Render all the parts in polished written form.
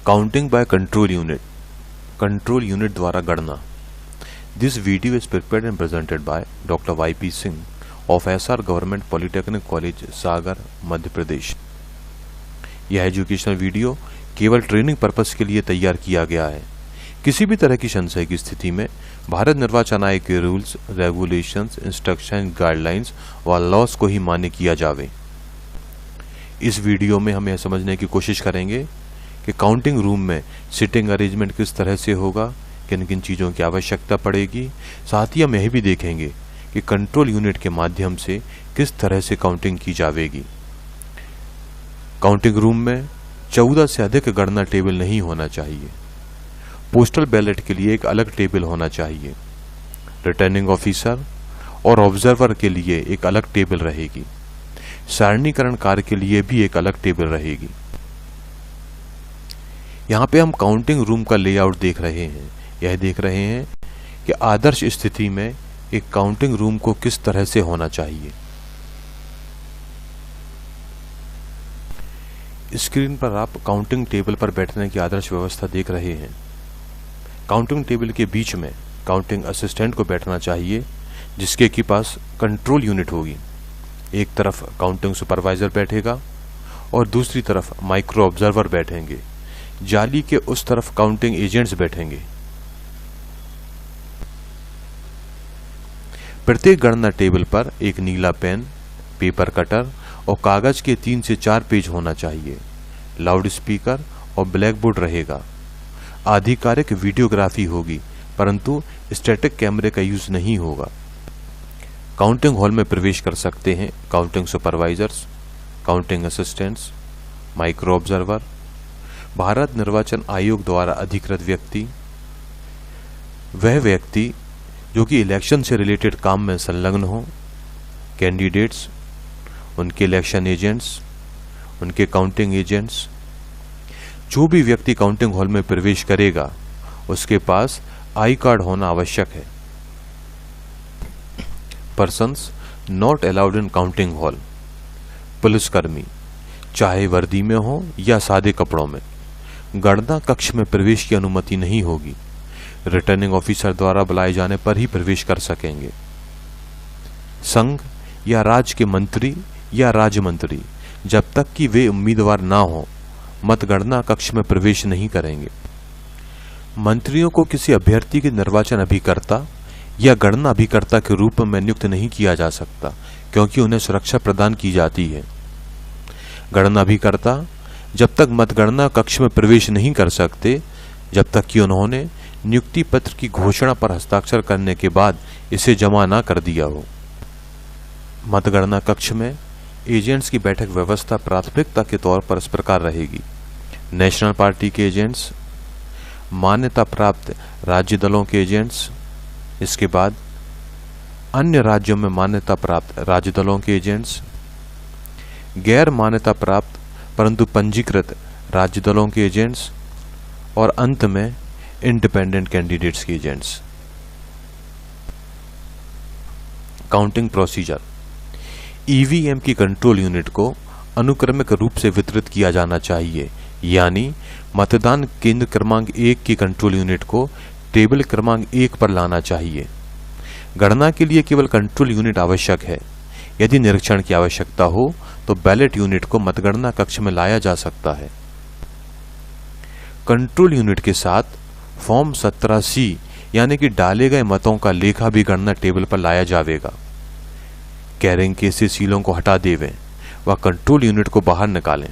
Counting by control unit द्वारा गणना। This video is prepared and presented by doctor YP Singh of SR government polytechnic college Sagar Madhya Pradesh. यह educational video केवल training purpose के लिए तैयार किया गया है। किसी भी तरह की संशय की स्थिति में भारत निर्वाचन आयोग के रूल्स, रेगुलेशंस, इंस्ट्रक्शन, गाइडलाइंस व लॉस को ही मान्य किया जावे। इस वीडियो में हम यह समझने की कोशिश करेंगे कि काउंटिंग रूम में सिटिंग अरेंजमेंट किस तरह से होगा, किन किन चीज़ों की आवश्यकता पड़ेगी। साथ ही हम यह भी देखेंगे कि कंट्रोल यूनिट के माध्यम से किस तरह से काउंटिंग की जाएगी। काउंटिंग रूम में 14 से अधिक गणना टेबल नहीं होना चाहिए। पोस्टल बैलेट के लिए एक अलग टेबल होना चाहिए। रिटर्निंग ऑफिसर और ऑब्जर्वर के लिए एक अलग टेबल रहेगी। सारणीकरण कार्य के लिए भी एक अलग टेबल रहेगी। यहाँ पे हम काउंटिंग रूम का लेआउट देख रहे हैं। यह देख रहे हैं कि आदर्श स्थिति में एक काउंटिंग रूम को किस तरह से होना चाहिए। स्क्रीन पर आप काउंटिंग टेबल पर बैठने की आदर्श व्यवस्था देख रहे हैं। काउंटिंग टेबल के बीच में काउंटिंग असिस्टेंट को बैठना चाहिए, जिसके के पास कंट्रोल यूनिट होगी। एक तरफ काउंटिंग सुपरवाइजर बैठेगा और दूसरी तरफ माइक्रो ऑब्जर्वर बैठेंगे। जाली के उस तरफ काउंटिंग एजेंट्स बैठेंगे। प्रत्येक गणना टेबल पर एक नीला पेन, पेपर कटर और कागज के 3 से 4 पेज होना चाहिए। लाउड स्पीकर और ब्लैक बोर्ड रहेगा। आधिकारिक वीडियोग्राफी होगी, परंतु स्टैटिक कैमरे का यूज नहीं होगा। काउंटिंग हॉल में प्रवेश कर सकते हैं counting supervisors, counting assistants, micro observer, Bharat निर्वाचन आयोग द्वारा अधिकृत व्यक्ति, वह व्यक्ति जो कि इलेक्शन से रिलेटेड काम में संलग्न हो, कैंडिडेट्स, उनके इलेक्शन एजेंट्स, उनके काउंटिंग एजेंट्स। जो भी व्यक्ति काउंटिंग हॉल में प्रवेश करेगा उसके पास आई कार्ड होना आवश्यक है। Persons not allowed in counting hall. पुलिसकर्मी चाहे वर्दी में हो या सादे कपड़ों में गणना कक्ष में प्रवेश की अनुमति नहीं होगी। रिटर्निंग ऑफिसर द्वारा बुलाए जाने पर ही प्रवेश कर सकेंगे। संघ या राज्य के मंत्री या राज्य मंत्री जब तक कि वे उम्मीदवार ना हो मतगणना कक्ष में प्रवेश नहीं करेंगे। मंत्रियों को किसी अभ्यर्थी के निर्वाचन अभिकर्ता या गणना अभिकर्ता के रूप में नियुक्त नहीं किया जा सकता, क्योंकि उन्हें सुरक्षा प्रदान की जाती है। गणना अभिकर्ता जब तक मतगणना कक्ष में प्रवेश नहीं कर सकते जब तक कि उन्होंने नियुक्ति पत्र की घोषणा पर हस्ताक्षर करने के बाद इसे जमा ना कर दिया हो। मतगणना कक्ष में एजेंट्स की बैठक व्यवस्था प्राथमिकता के तौर पर इस प्रकार रहेगी। नेशनल पार्टी के एजेंट्स, मान्यता प्राप्त राज्य दलों के एजेंट्स, इसके बाद अन्य राज्यों में मान्यता प्राप्त राज्य दलों के एजेंट्स, गैर मान्यता प्राप्त परंतु पंजीकृत राज्य दलों के एजेंट्स और अंत में इंडिपेंडेंट कैंडिडेट्स के एजेंट्स। Counting procedure. ईवीएम की कंट्रोल यूनिट को अनुक्रमिक रूप से वितरित किया जाना चाहिए, यानी मतदान केंद्र क्रमांक 1 की कंट्रोल यूनिट को टेबल क्रमांक 1 पर लाना चाहिए। गणना के लिए केवल कंट्रोल यूनिट आवश्यक है। यदि निरीक्षण की आवश्यकता हो तो बैलेट यूनिट को मतगणना कक्ष में लाया जा सकता है। कंट्रोल यूनिट के साथ फॉर्म 17C यानी कि डाले गए मतों का लेखा भी गणना टेबल पर लाया जाएगा। कैरिंग केस से सीलों को हटा देवें व कंट्रोल यूनिट को बाहर निकालें।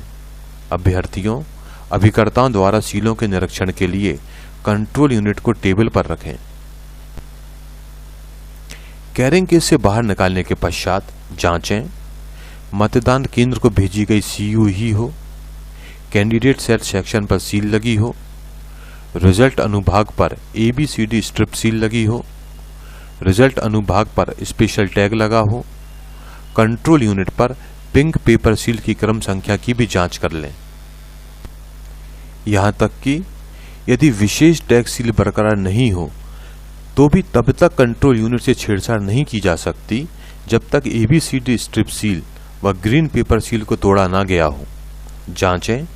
अभ्यर्थियों, अभिकर्ताओं द्वारा सीलों के निरीक्षण के लिए कंट्रोल यूनिट को टेबल पर रखें। कैरिंग केस से बाहर निकालने के पश्चात जांचें मतदान केंद्र को भेजी गई सीयू ही हो, कैंडिडेट सेट सेक्शन पर सील लगी हो, रिजल्ट अनुभाग पर ABCD स्ट्रिप सील लगी हो, रिजल्ट अनुभाग पर स्पेशल टैग लगा हो। कंट्रोल यूनिट पर पिंक पेपर सील की क्रम संख्या की भी जांच कर लें। यहां तक कि यदि विशेष टैग सील बरकरार नहीं हो तो भी तब तक कंट्रोल यूनिट से छेड़छाड़ नहीं की जा सकती जब तक ABCD स्ट्रिप सील व ग्रीन पेपर सील को तोड़ा ना गया हो। जांचें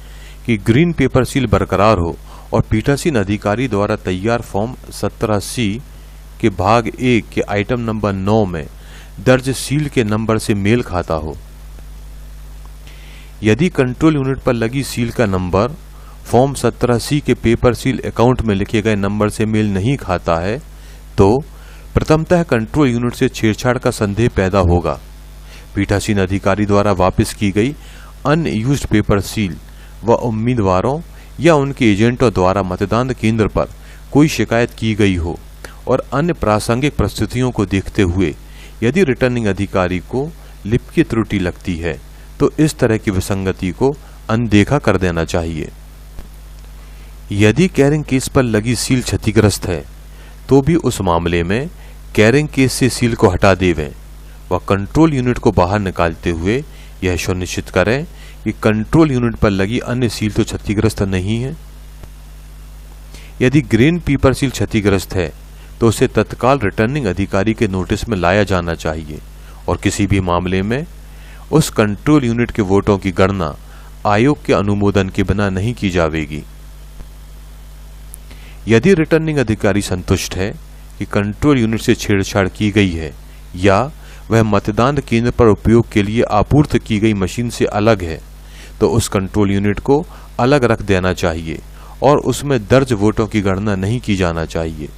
कि ग्रीन पेपर सील बरकरार हो और पीठासीन अधिकारी द्वारा तैयार फॉर्म 17C के भाग 1 के आइटम नंबर 9 में दर्ज सील के नंबर से मेल खाता हो। यदि कंट्रोल यूनिट पर लगी सील का नंबर फॉर्म 17C के पेपर सील अकाउंट में लिखे गए नंबर से मेल नहीं खाता है तो प्रथमतः कंट्रोल यूनिट से छेड़छाड़ का संदेह पैदा होगा। पीठासीन अधिकारी द्वारा वापस की गई अनयूज्ड पेपर सील व उम्मीदवारों या उनके एजेंटों द्वारा मतदान केंद्र पर कोई शिकायत की गई हो और अन्य प्रासंगिक परिस्थितियों को देखते हुए यदि रिटर्निंग अधिकारी को लिपि त्रुटि लगती है तो इस तरह की विसंगति को अनदेखा कर देना चाहिए। यदि कैरिंग केस पर लगी सील क्षतिग्रस्त है तो भी उस मामले में कैरिंग केस से सील को हटा देवें व कंट्रोल यूनिट को बाहर निकालते हुए यह सुनिश्चित करें कि कंट्रोल यूनिट पर लगी अन्य सील तो क्षतिग्रस्त नहीं है। यदि ग्रीन पेपर सील क्षतिग्रस्त है तो उसे तत्काल रिटर्निंग अधिकारी के नोटिस में लाया जाना चाहिए और किसी भी मामले में उस कंट्रोल यूनिट के वोटों की गणना आयोग के अनुमोदन के बिना नहीं की जाएगी। यदि रिटर्निंग अधिकारी संतुष्ट है कि कंट्रोल यूनिट से छेड़छाड़ की गई है या वह मतदान केंद्र पर उपयोग के लिए आपूर्ति की गई मशीन से अलग है तो उस कंट्रोल यूनिट को अलग रख देना चाहिए और उसमें दर्ज वोटों की गणना नहीं की जाना चाहिए।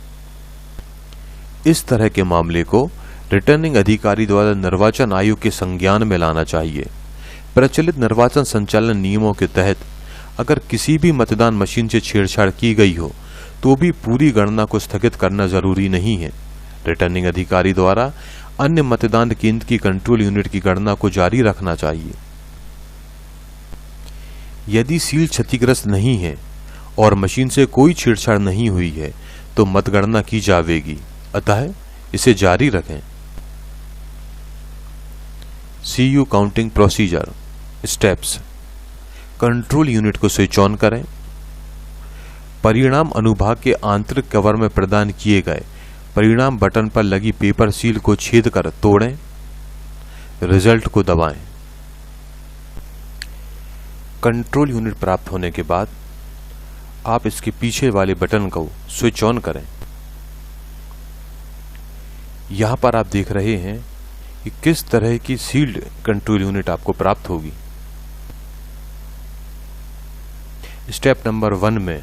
इस तरह के मामले को रिटर्निंग अधिकारी द्वारा निर्वाचन आयोग के संज्ञान में लाना चाहिए। प्रचलित निर्वाचन संचालन नियमों के तहत अगर किसी भी मतदान मशीन से छेड़छाड़ की गई हो तो भी पूरी गणना को स्थगित करना जरूरी नहीं है। रिटर्निंग अधिकारी द्वारा अन्य मतदान केंद्र की कंट्रोल यूनिट की गणना को जारी रखना चाहिए। यदि सील क्षतिग्रस्त नहीं है और मशीन से कोई छेड़छाड़ नहीं हुई है तो मतगणना की जाएगी, अतः इसे जारी रखें। CU counting procedure steps. Control unit को स्विच ऑन करें। परिणाम अनुभाग के आंतरिक कवर में प्रदान किए गए परिणाम बटन पर लगी पेपर सील को छेद कर तोड़ें। रिजल्ट को दबाएं। कंट्रोल यूनिट प्राप्त होने के बाद आप इसके पीछे वाले बटन को स्विच ऑन करें। यहां पर आप देख रहे हैं कि किस तरह की सील्ड कंट्रोल यूनिट आपको प्राप्त होगी। स्टेप नंबर 1 में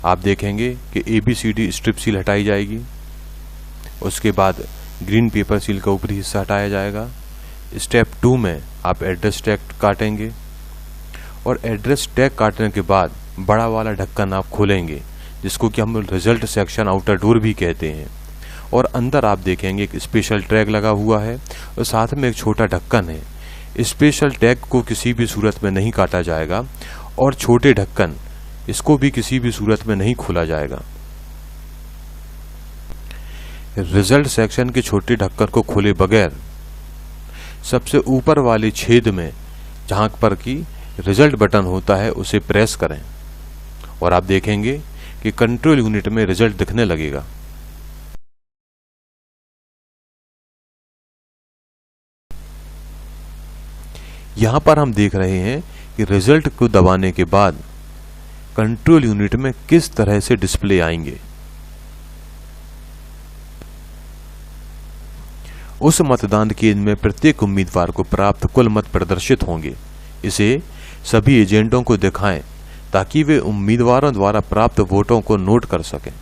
आप देखेंगे कि ABCD स्ट्रिप सील हटाई जाएगी। उसके बाद ग्रीन पेपर सील का ऊपरी हिस्सा हटाया जाएगा। स्टेप 2 में आप एड्रेस टैग काटेंगे और एड्रेस टैग काटने के बाद बड़ा वाला ढक्कन आप खोलेंगे जिसको कि हम रिजल्ट सेक्शन आउटर डोर भी कहते हैं और अंदर आप देखेंगे एक स्पेशल टैग लगा हुआ है और साथ में एक छोटा ढक्कन है। स्पेशल टैग को किसी भी सूरत में नहीं काटा जाएगा और छोटे ढक्कन इसको भी किसी भी सूरत में नहीं खोला जाएगा। रिजल्ट सेक्शन के छोटे ढक्कन को खोले बगैर सबसे ऊपर वाले छेद में जहां पर कि रिजल्ट बटन होता है उसे प्रेस करें और आप देखेंगे कि कंट्रोल यूनिट में रिजल्ट दिखने लगेगा। यहां पर हम देख रहे हैं कि रिजल्ट को दबाने के बाद कंट्रोल यूनिट में किस तरह से डिस्प्ले आएंगे। उस मतदान केंद्र में प्रत्येक उम्मीदवार को प्राप्त कुल मत प्रदर्शित होंगे। इसे सभी एजेंटों को दिखाएं ताकि वे उम्मीदवारों द्वारा प्राप्त वोटों को नोट कर सकें।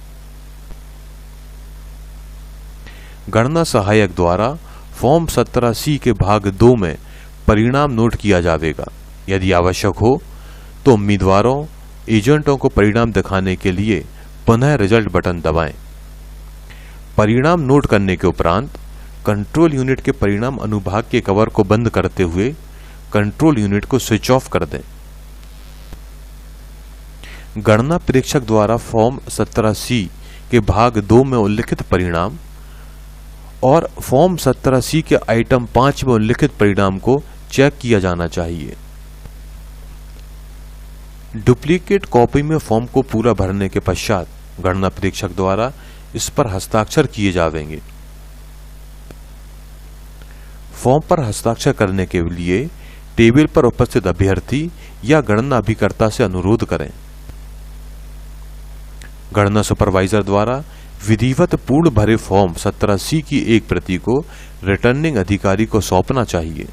गणना सहायक द्वारा फॉर्म 17C के भाग 2 में परिणाम नोट किया जाएगा। यदि आवश्यक हो तो उम्मीदवारों एजेंटों को परिणाम दिखाने के लिए पुनः रिजल्ट बटन दबाएं। परिणाम नोट करने के उपरांत कंट्रोल यूनिट के परिणाम अनुभाग के कवर को बंद करते हुए कंट्रोल यूनिट को स्विच ऑफ कर दें। गणना प्रेक्षक द्वारा फॉर्म 17C के भाग 2 में उल्लिखित परिणाम और फॉर्म 17C के आइटम 5 में उल्लिखित परिणाम को चेक किया जाना चाहिए। डुप्लीकेट कॉपी में फॉर्म को पूरा भरने के पश्चात गणना प्रेक्षक द्वारा इस पर हस्ताक्षर किए जाएंगे। फॉर्म पर हस्ताक्षर करने के लिए टेबल पर उपस्थित अभ्यर्थी या गणना अभिकर्ता से अनुरोध करें। गणना सुपरवाइजर द्वारा विधिवत पूर्ण भरे फॉर्म 17C की एक प्रति को रिटर्निंग अधिकारी को सौंपना चाहिए।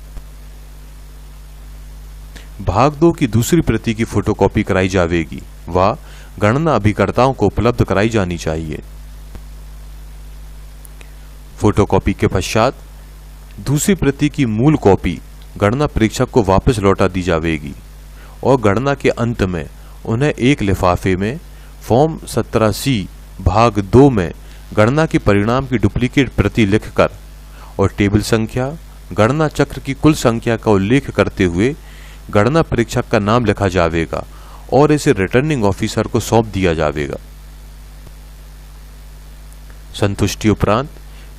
भाग 2 की दूसरी प्रति की फोटोकॉपी कराई जाएगी व गणना अभिकर्ताओं को उपलब्ध कराई जानी चाहिए। फोटोकॉपी के पश्चात दूसरी प्रति की मूल कॉपी गणना परीक्षक को वापस लौटा दी जाएगी और गणना के अंत में उन्हें एक लिफाफे में फॉर्म 17C भाग 2 में गणना के परिणाम की डुप्लीकेट प्रति लिखकर और टेबल संख्या, गणना चक्र की कुल संख्या का उल्लेख करते हुए गणना परीक्षक का नाम लिखा जाएगा और इसे रिटर्निंग ऑफिसर को सौंप दिया जाएगा। संतुष्टि उपरांत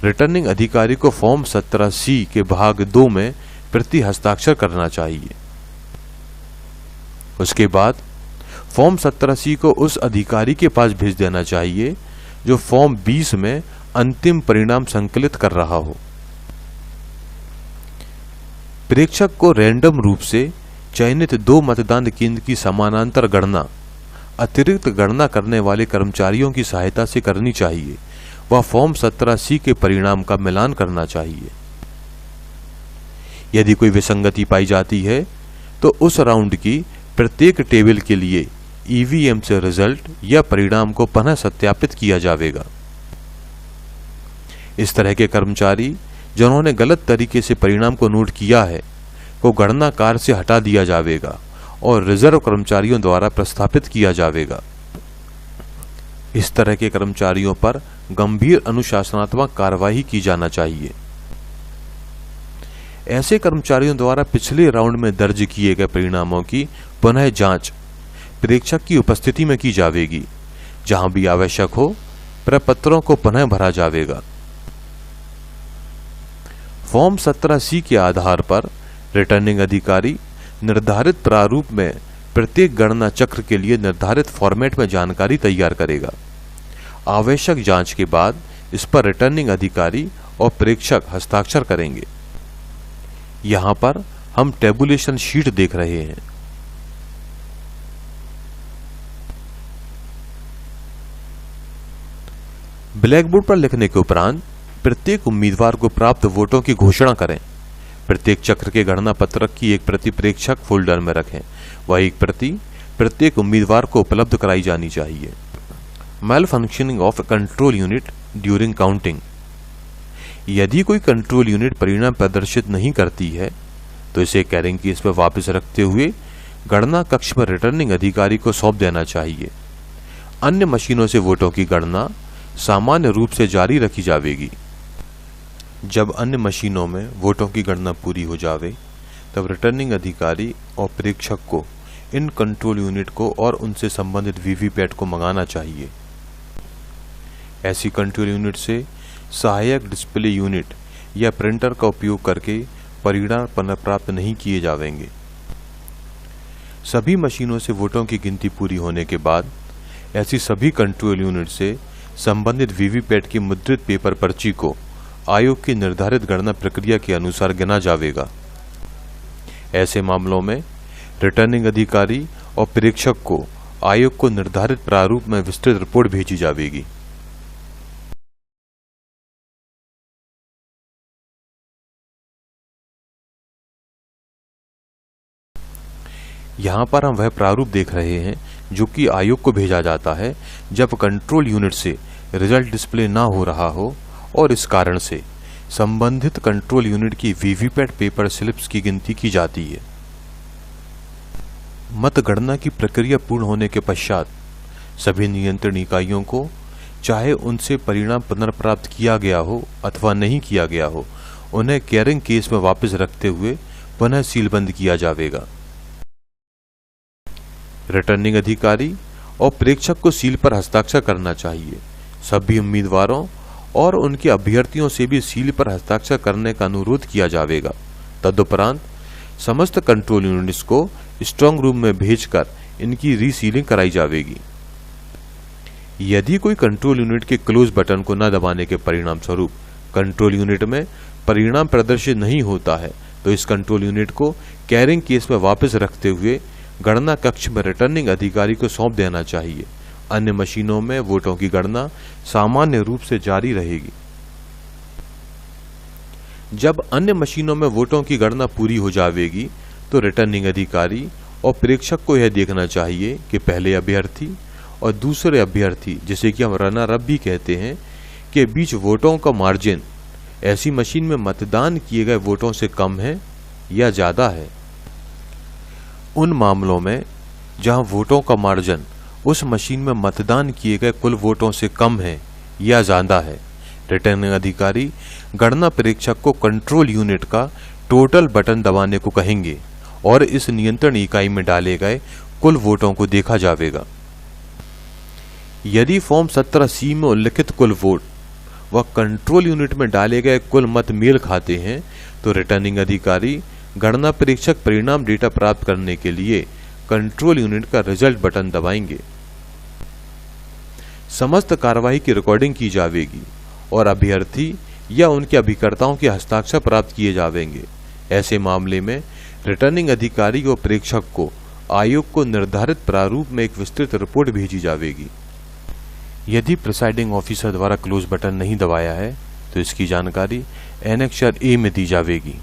रिटर्निंग अधिकारी को फॉर्म 17C के भाग 2 में प्रति हस्ताक्षर करना चाहिए। उसके बाद फॉर्म 17C को उस अधिकारी के पास भेज देना चाहिए जो फॉर्म 20 में अंतिम परिणाम संकलित कर रहा हो। प्रेक्षक को रैंडम रूप से चयनित 2 मतदान केंद्र की समानांतर गणना अतिरिक्त गणना करने वाले कर्मचारियों की सहायता से करनी चाहिए व फॉर्म 17C के परिणाम का मिलान करना चाहिए। यदि कोई विसंगति पाई जाती है तो उस राउंड की प्रत्येक टेबल के लिए ईवीएम से रिजल्ट या परिणाम को पुनः सत्यापित किया जाएगा। इस तरह के कर्मचारी जिन्होंने गलत तरीके से परिणाम को नोट किया है को गणना कार्य से हटा दिया जाएगा और रिजर्व कर्मचारियों द्वारा प्रस्थापित किया जाएगा। इस तरह के कर्मचारियों पर गंभीर अनुशासनात्मक कार्रवाई की जाना चाहिए। ऐसे कर्मचारियों द्वारा पिछले राउंड में दर्ज किए गए परिणामों की पुनः जांच प्रेक्षक की उपस्थिति में की जाएगी। जहां भी आवश्यक हो प्रपत्रों को पुनः भरा जाएगा। फॉर्म 17C के आधार पर रिटर्निंग अधिकारी निर्धारित प्रारूप में प्रत्येक गणना चक्र के लिए निर्धारित फॉर्मेट में जानकारी तैयार करेगा। आवश्यक जांच के बाद इस पर रिटर्निंग अधिकारी और प्रेक्षक हस्ताक्षर करेंगे। यहां पर हम टेबुलेशन शीट देख रहे हैं। ब्लैकबोर्ड पर लिखने के उपरांत प्रत्येक उम्मीदवार को प्राप्त वोटों की घोषणा करें। प्रत्येक चक्र के गणना पत्रक की एक प्रति प्रेक्षक फोल्डर में रखें। वह एक प्रति प्रत्येक उम्मीदवार को उपलब्ध कराई जानी चाहिए। Malfunctioning of control unit during counting. यदि कोई कंट्रोल यूनिट परिणाम प्रदर्शित नहीं करती है तो इसे कैरिंग केस पर वापस रखते हुए गणना कक्ष में रिटर्निंग अधिकारी को सौंप देना चाहिए। अन्य मशीनों से वोटों की गणना सामान्य रूप से जारी रखी जाएगी। जब अन्य मशीनों में वोटों की गणना पूरी हो जावे तब रिटर्निंग अधिकारी और प्रेक्षक को इन कंट्रोल यूनिट को और उनसे संबंधित वीवीपैट को मंगाना चाहिए। ऐसी कंट्रोल यूनिट से सहायक डिस्प्ले यूनिट या प्रिंटर का उपयोग करके परिणाम पुनर्प्राप्त नहीं किए जाएंगे। सभी मशीनों से वोटों की गिनती पूरी होने के बाद ऐसी सभी कंट्रोल यूनिट से संबंधित वीवीपैट की मुद्रित पेपर पर्ची को आयोग की निर्धारित गणना प्रक्रिया के अनुसार गिना जाएगा। ऐसे मामलों में रिटर्निंग अधिकारी और प्रेक्षक को आयोग को निर्धारित प्रारूप में विस्तृत रिपोर्ट भेजी जाएगी। यहाँ पर हम वह प्रारूप देख रहे हैं जो कि आयोग को भेजा जाता है जब कंट्रोल यूनिट से रिजल्ट डिस्प्ले ना हो रहा हो और इस कारण से संबंधित कंट्रोल यूनिट की वीवीपैट पेपर स्लिप्स की गिनती की जाती है। मतगणना की प्रक्रिया पूर्ण होने के पश्चात सभी नियंत्रण इकाइयों को चाहे उनसे परिणाम पुनर्प्राप्त किया गया हो अथवा नहीं किया गया हो उन्हें कैरिंग केस में वापस रखते हुए पुनः सीलबंद किया जाएगा। रिटर्निंग अधिकारी और प्रेक्षक को सील पर हस्ताक्षर करना चाहिए। सभी उम्मीदवारों और उनके अभ्यर्थियों से भी सील पर हस्ताक्षर करने का अनुरोध किया जाएगा। तदुपरांत समस्त कंट्रोल यूनिट्स को स्ट्रांग रूम में भेजकर इनकी रीसीलिंग कराई जाएगी। यदि कोई कंट्रोल यूनिट के क्लोज बटन को न दबाने के परिणाम स्वरूप कंट्रोल यूनिट में परिणाम प्रदर्शित नहीं होता है तो इस कंट्रोल यूनिट को कैरिंग केस में वापस रखते हुए गणना कक्ष में रिटर्निंग अधिकारी को सौंप देना चाहिए। अन्य मशीनों में वोटों की गणना सामान्य रूप से जारी रहेगी। जब अन्य मशीनों में वोटों की गणना पूरी हो जाएगी तो रिटर्निंग अधिकारी और प्रेक्षक को यह देखना चाहिए कि पहले अभ्यर्थी और दूसरे अभ्यर्थी, जिसे कि हम रनर अप भी कहते हैं, के बीच वोटों का मार्जिन ऐसी मशीन में मतदान किए गए वोटों से कम है या ज्यादा है। उन मामलों में जहां वोटों का मार्जिन उस मशीन में मतदान किए गए कुल वोटों से कम है या ज्यादा है, रिटर्निंग अधिकारी गणना प्रेक्षक को कंट्रोल यूनिट का टोटल बटन दबाने को कहेंगे और इस नियंत्रण इकाई में डाले गए कुल वोटों को देखा जाएगा। यदि फॉर्म 17C में उल्लिखित कुल वोट व कंट्रोल यूनिट में डाले गए कुल मत मेल खाते हैं तो रिटर्निंग अधिकारी गणना प्रेक्षक परिणाम डेटा प्राप्त करने के लिए कंट्रोल यूनिट का रिजल्ट बटन दबाएंगे। समस्त कार्यवाही की रिकॉर्डिंग की जाएगी और अभ्यर्थी या उनके अभिकर्ताओं के हस्ताक्षर प्राप्त किए जाएंगे। ऐसे मामले में रिटर्निंग अधिकारी और प्रेक्षक को आयोग को निर्धारित प्रारूप में एक विस्तृत रिपोर्ट भेजी जाएगी। यदि प्रिसाइडिंग ऑफिसर द्वारा क्लोज बटन नहीं दबाया है तो इसकी जानकारी एनेक्सर ए में दी जाएगी।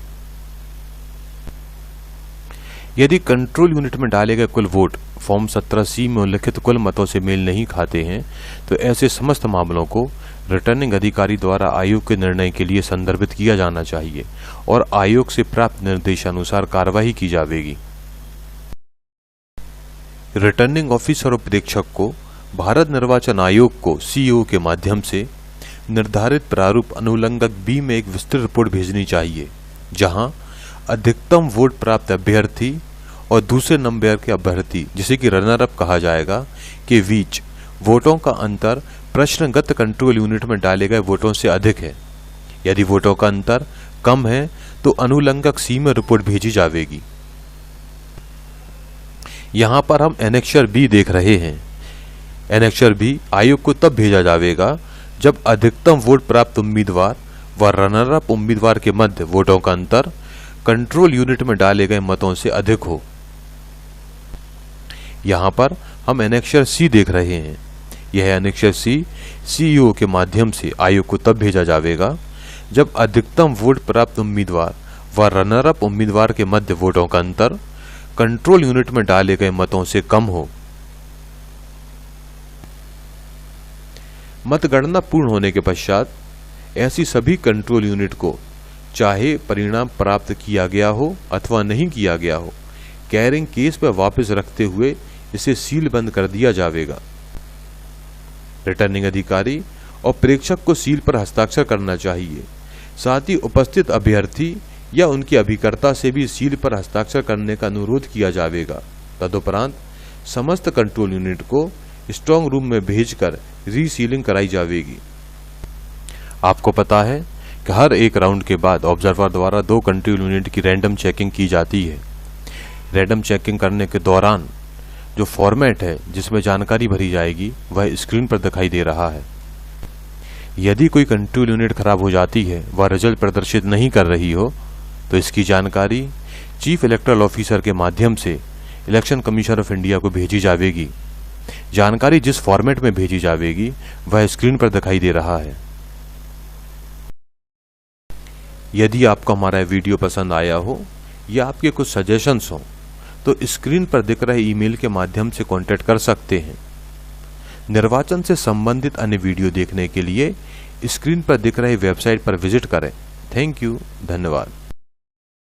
यदि कंट्रोल यूनिट में डाले गए कुल वोट फॉर्म 17C में उल्लिखित कुल मतों से मेल नहीं खाते हैं तो ऐसे समस्त मामलों को रिटर्निंग अधिकारी द्वारा आयोग के निर्णय के लिए संदर्भित किया जाना चाहिए और आयोग से प्राप्त निर्देशानुसार कार्यवाही की जाएगी। रिटर्निंग ऑफिसर और प्रेक्षक को भारत निर्वाचन आयोग को सीईओ के माध्यम से निर्धारित प्रारूप अनुलंघक बी में एक विस्तृत रिपोर्ट भेजनी चाहिए, जहां अधिकतम वोट प्राप्त अभ्यर्थी और दूसरे नंबर के अभ्यर्थी, जिसे कि रनर अप कहा जाएगा, के बीच वोटों का अंतर प्रश्नगत कंट्रोल यूनिट में डाले गए वोटों से अधिक है। यदि वोटों का अंतर कम है तो अनुलंघक सी में रिपोर्ट भेजी जाएगी। यहां पर हम एनेक्सर बी देख रहे हैं। एनेक्सर बी आयोग को तब भेजा जाएगा जब अधिकतम वोट प्राप्त उम्मीदवार व रनर अप उम्मीदवार के मध्य वोटों का अंतर कंट्रोल यूनिट में डाले गए मतों से अधिक हो। यहां पर हम एनेक्सर सी देख रहे हैं। यह एनेक्सर सी सीईओ के माध्यम से आयोग को तब भेजा जाएगा जब अधिकतम वोट प्राप्त उम्मीदवार व रनर अप उम्मीदवार के मध्य वोटों का अंतर कंट्रोल यूनिट में डाले गए मतों से कम हो। मतगणना पूर्ण होने के पश्चात ऐसी सभी कंट्रोल यूनिट को, चाहे परिणाम प्राप्त किया गया हो अथवा नहीं किया गया हो, कैरिंग केस पर वापस रखते हुए इसे सील बंद कर दिया जाएगा। रिटर्निंग अधिकारी और प्रेक्षक को सील पर हस्ताक्षर करना चाहिए। साथ ही उपस्थित अभ्यर्थी या उनके अभिकर्ता से भी सील पर हस्ताक्षर करने का अनुरोध किया जाएगा। तदुपरांत समस्त कंट्रोल यूनिट को स्ट्रांग रूम में भेजकर रीसीलिंग कराई जाएगी। आपको पता है कि हर एक राउंड के बाद ऑब्जर्वर द्वारा 2 कंट्रोल यूनिट की रैंडम चेकिंग की जाती है। रैंडम चेकिंग करने के दौरान जो फॉर्मेट है जिसमें जानकारी भरी जाएगी वह स्क्रीन पर दिखाई दे रहा है। यदि कोई कंट्रोल यूनिट खराब हो जाती है व रिजल्ट प्रदर्शित नहीं कर रही हो तो इसकी जानकारी चीफ इलेक्टोरल ऑफिसर के माध्यम से इलेक्शन कमीशन ऑफ इंडिया को भेजी जाएगी। जानकारी जिस फॉर्मेट में भेजी जाएगी वह स्क्रीन पर दिखाई दे रहा है। यदि आपको हमारा वीडियो पसंद आया हो या आपके कुछ सजेशंस हो तो स्क्रीन पर दिख रहे ईमेल के माध्यम से कांटेक्ट कर सकते हैं। निर्वाचन से संबंधित अन्य वीडियो देखने के लिए स्क्रीन पर दिख रहे वेबसाइट पर विजिट करें। थैंक यू, धन्यवाद।